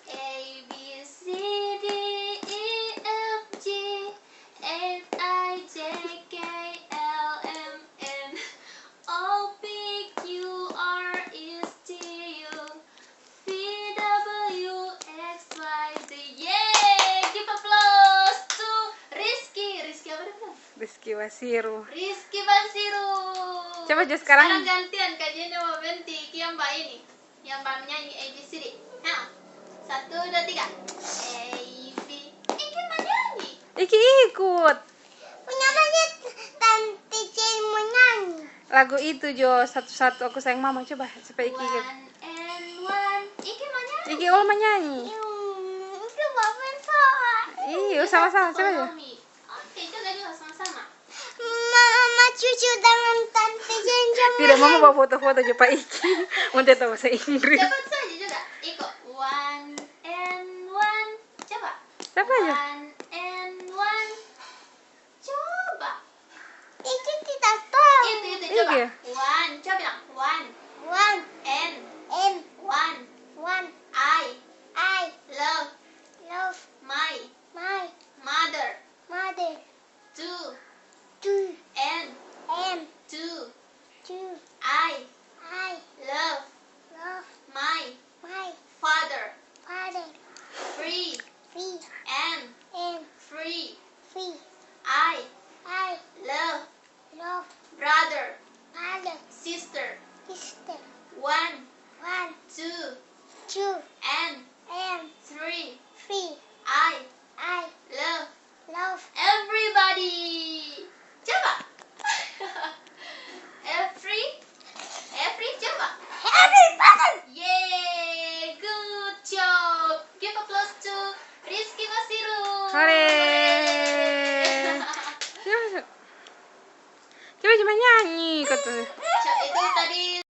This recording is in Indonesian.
A B C D E F G H I J K L M N O P Q R S T U V W X Y Z. Yeay, give applause to Rizky. Rizky apa dia? Rizky Wasiru. Rizky Basiru. Coba aja sekarang. gantian kajiannya mau berhenti. Yang mbak ini, yang mbak menyanyi ABCD. Nah, 1, 2, 3. A B. Iki menyanyi. Iki ikut. Punya banyak Tante Jane menyanyi. Lagu itu Jo, satu-satu aku sayang mama. Coba supaya Iki ikut. 1 and 1. Iki menyanyi. Iki all menyanyi. Itu bapak soal. Iya, sama-sama coba aja. Oke, juga sama-sama. Mama cucu dengan Tante Jane Tidak, mama bawa foto-foto coba Iki. Untuk tahu bahasa Inggris. Cepat saja juga. Iko. 1 and 1. Coba. Siapa aja? 1 and 1. Coba. Itu tidak tahu. Itu coba. Iya. 1. Coba bilang. 1 One and and 1. one. I I love love my my mother. mother. 2 Two and and 2. two. I I love love my my father. father. 3 Three and and 3. three. I I love love brother, mother. sister. Sister. 1 One 2 two and and 3. three. I I love love everybody. Coba. every coba. everybody. Yay, good job. Give applause to Rizky Basiru. Hore. Coba, coba cuma nyanyi kata. Itu tadi